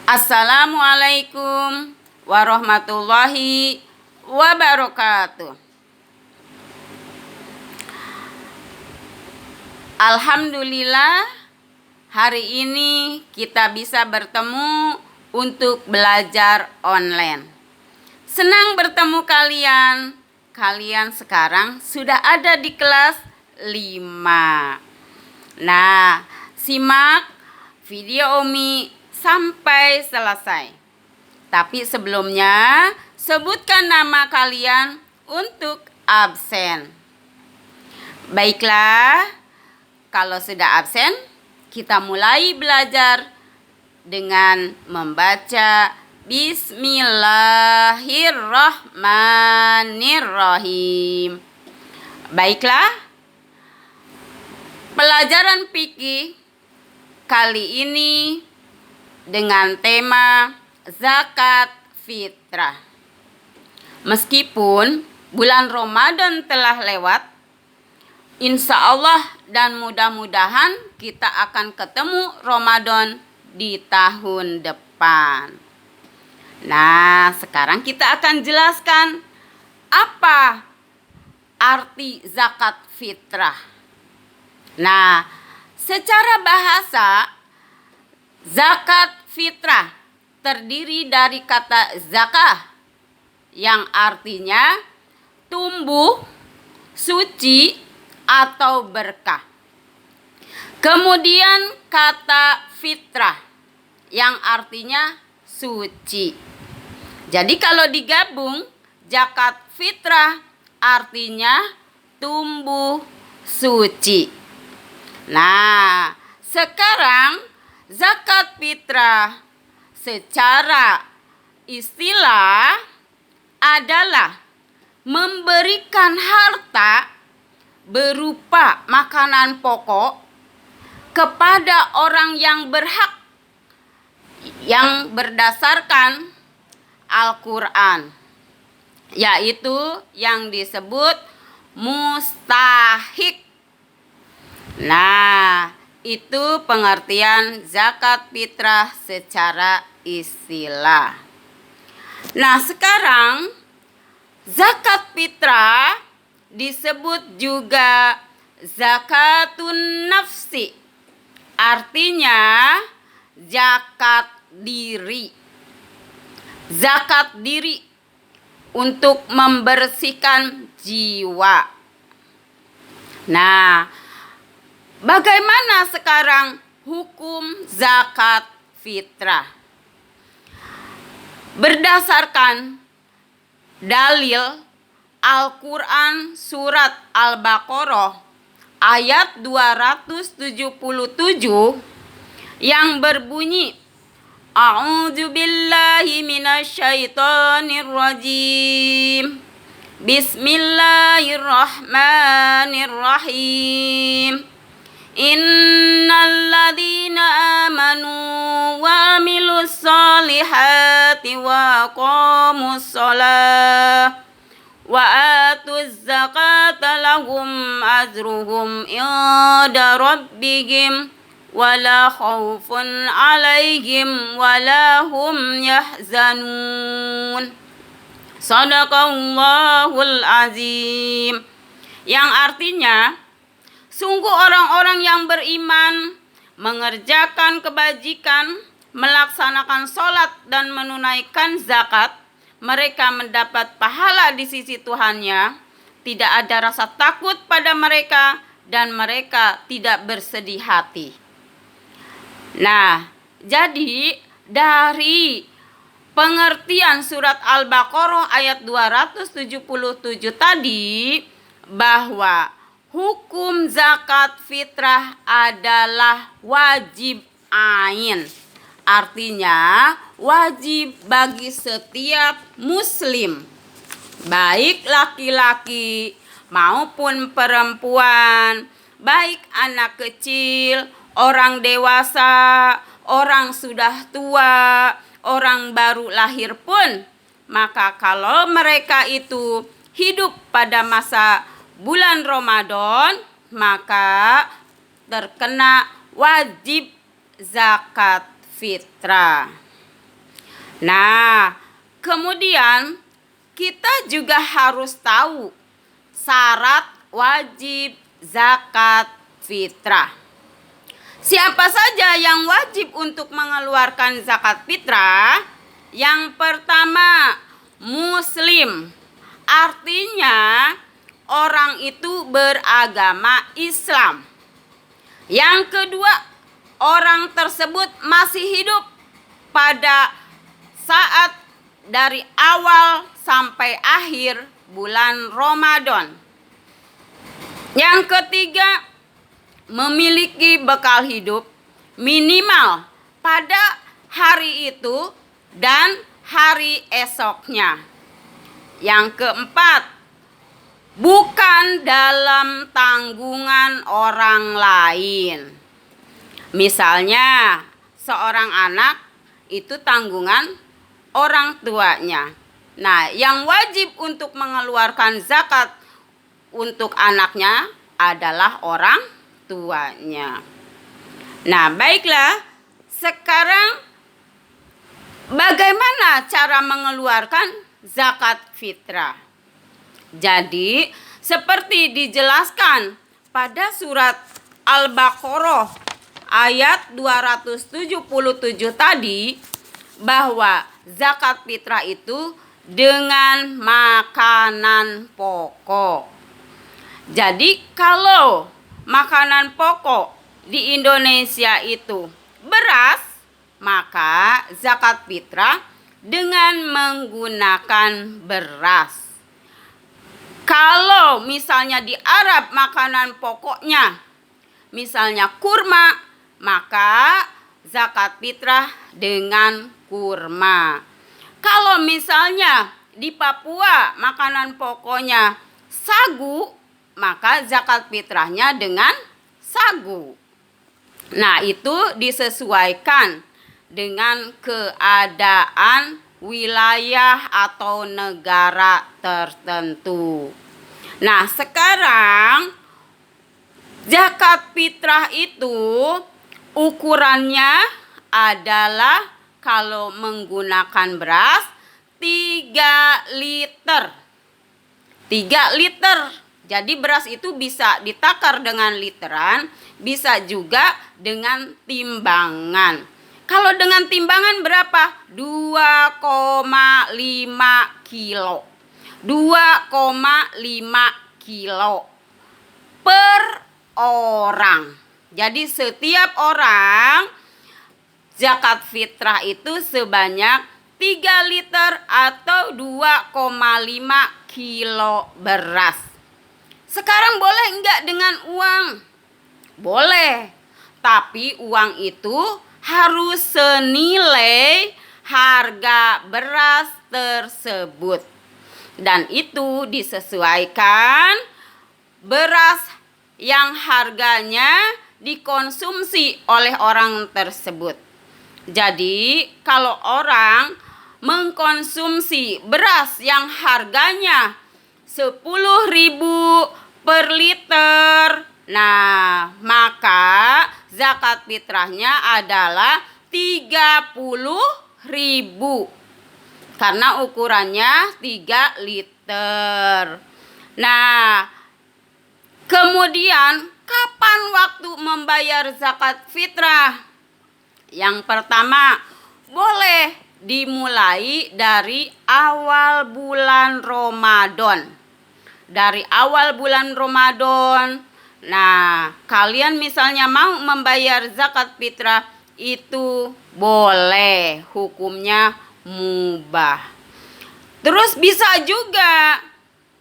Assalamualaikum warahmatullahi wabarakatuh. Alhamdulillah, hari ini kita bisa bertemu untuk belajar online. Senang bertemu kalian. Kalian sekarang sudah ada di kelas 5. Nah, simak video Umi sampai selesai. Tapi sebelumnya, sebutkan nama kalian untuk absen. Baiklah, kalau sudah absen, kita mulai belajar dengan membaca Bismillahirrahmanirrahim. Baiklah, pelajaran fikih kali ini dengan tema zakat fitrah. Meskipun bulan Ramadan telah lewat, insya Allah dan mudah-mudahan kita akan ketemu Ramadan di tahun depan. Nah, sekarang kita akan jelaskan apa arti zakat fitrah. Nah, secara bahasa, zakat fitrah terdiri dari kata zakah yang artinya tumbuh, suci, atau berkah. Kemudian kata fitrah yang artinya suci. Jadi kalau digabung, zakat fitrah artinya tumbuh suci. Nah, sekarang zakat fitrah secara istilah adalah memberikan harta berupa makanan pokok kepada orang yang berhak yang berdasarkan Al-Quran, yaitu yang disebut mustahik. Nah, itu pengertian zakat fitrah secara istilah. Nah, sekarang zakat fitrah disebut juga zakatun nafsi. Artinya zakat diri. Zakat diri untuk membersihkan jiwa. Nah, bagaimana sekarang hukum zakat fitrah? Berdasarkan dalil Al-Quran surat Al-Baqarah ayat 277 yang berbunyi, A'udzu billahi minasyaitonir rajim. Bismillahirrahmanirrahim. Innal ladzina amanu wa amilus solihati wa aqamus shalah wa atuz zakata lahum ajruhum inda rabbihim wala khaufun alaihim wala hum yahzanun. Shadaqallahul azim. Yang artinya, sungguh orang-orang yang beriman mengerjakan kebajikan, melaksanakan sholat dan menunaikan zakat, mereka mendapat pahala di sisi Tuhannya, tidak ada rasa takut pada mereka, dan mereka tidak bersedih hati. Nah, jadi dari pengertian surat Al-Baqarah ayat 277 tadi, bahwa hukum zakat fitrah adalah wajib ain. Artinya wajib bagi setiap muslim, baik laki-laki maupun perempuan, baik anak kecil, orang dewasa, orang sudah tua, orang baru lahir pun. Maka kalau mereka itu hidup pada masa bulan Ramadan, maka terkena wajib zakat fitrah. Nah, kemudian kita juga harus tahu syarat wajib zakat fitrah. Siapa saja yang wajib untuk mengeluarkan zakat fitrah? Yang pertama, Muslim. Artinya orang itu beragama Islam. Yang kedua, orang tersebut masih hidup pada saat dari awal sampai akhir bulan Ramadan. Yang ketiga, memiliki bekal hidup minimal pada hari itu dan hari esoknya. Yang keempat, bukan dalam tanggungan orang lain. Misalnya, seorang anak itu tanggungan orang tuanya. Nah, yang wajib untuk mengeluarkan zakat untuk anaknya adalah orang tuanya. Nah, baiklah. Sekarang bagaimana cara mengeluarkan zakat fitrah? Jadi, seperti dijelaskan pada surat Al-Baqarah ayat 277 tadi, bahwa zakat fitrah itu dengan makanan pokok. Jadi kalau makanan pokok di Indonesia itu beras, maka zakat fitrah dengan menggunakan beras. Kalau misalnya di Arab makanan pokoknya misalnya kurma, maka zakat fitrah dengan kurma. Kalau misalnya di Papua makanan pokoknya sagu, maka zakat fitrahnya dengan sagu. Nah, itu disesuaikan dengan keadaan wilayah atau negara tertentu. Nah, sekarang zakat fitrah itu ukurannya adalah kalau menggunakan beras 3 liter. 3 liter. Jadi beras itu bisa ditakar dengan literan, bisa juga dengan timbangan. Kalau dengan timbangan berapa? 2,5 kilo. 2,5 kilo per orang. Jadi setiap orang zakat fitrah itu sebanyak 3 liter atau 2,5 kilo beras. Sekarang boleh enggak dengan uang? Boleh. Tapi uang itu harus senilai harga beras tersebut. Dan itu disesuaikan beras yang harganya dikonsumsi oleh orang tersebut. Jadi kalau orang mengkonsumsi beras yang harganya 10.000 per liter, nah maka zakat fitrahnya adalah 30.000 karena ukurannya 3 liter. Nah, kemudian kapan waktu membayar zakat fitrah? Yang pertama, boleh dimulai dari awal bulan Ramadan. Dari awal bulan Ramadan. Nah, kalian misalnya mau membayar zakat fitrah itu boleh, hukumnya mubah. Terus bisa juga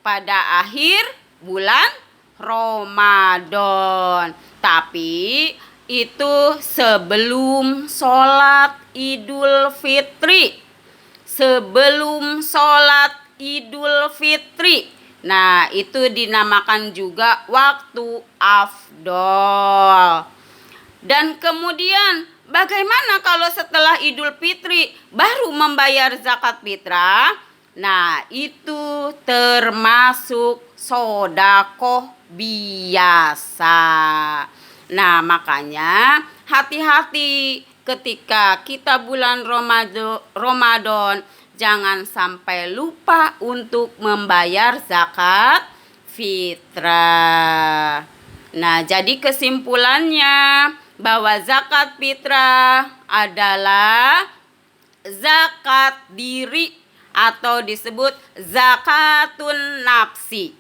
pada akhir bulan Ramadan. Tapi itu sebelum sholat Idul Fitri. Sebelum sholat Idul Fitri. Nah, itu dinamakan juga waktu afdol. Dan kemudian bagaimana kalau setelah Idul Fitri baru membayar zakat fitrah? Nah, itu termasuk sodakoh biasa. Nah, makanya hati-hati ketika kita bulan Ramadan, jangan sampai lupa untuk membayar zakat fitrah. Nah, jadi kesimpulannya bahwa zakat fitrah adalah zakat diri atau disebut zakatun nafsi.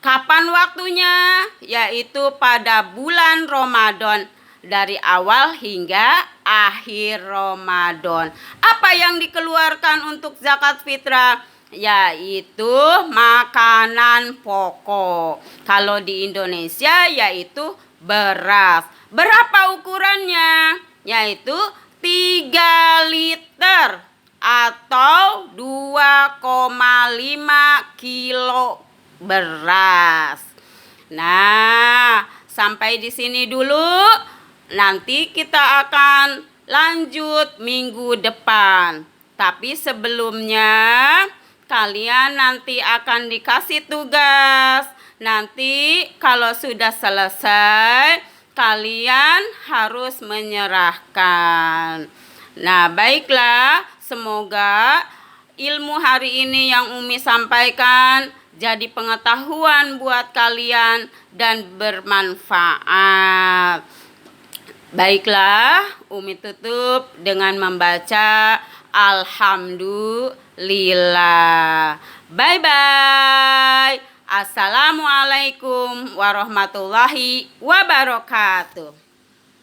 Kapan waktunya? Yaitu pada bulan Ramadan, dari awal hingga akhir Ramadan. Apa yang dikeluarkan untuk zakat fitrah? Yaitu makanan pokok. Kalau di Indonesia yaitu beras. Berapa ukurannya? Yaitu 3 liter atau 2,5 kilo beras. Nah, sampai di sini dulu. Nanti kita akan lanjut minggu depan. Tapi sebelumnya kalian nanti akan dikasih tugas. Nanti kalau sudah selesai, kalian harus menyerahkan. Nah, baiklah, semoga ilmu hari ini yang Umi sampaikan jadi pengetahuan buat kalian dan bermanfaat. Baiklah, Umi tutup dengan membaca Alhamdulillah. Bye-bye. Assalamualaikum warahmatullahi wabarakatuh.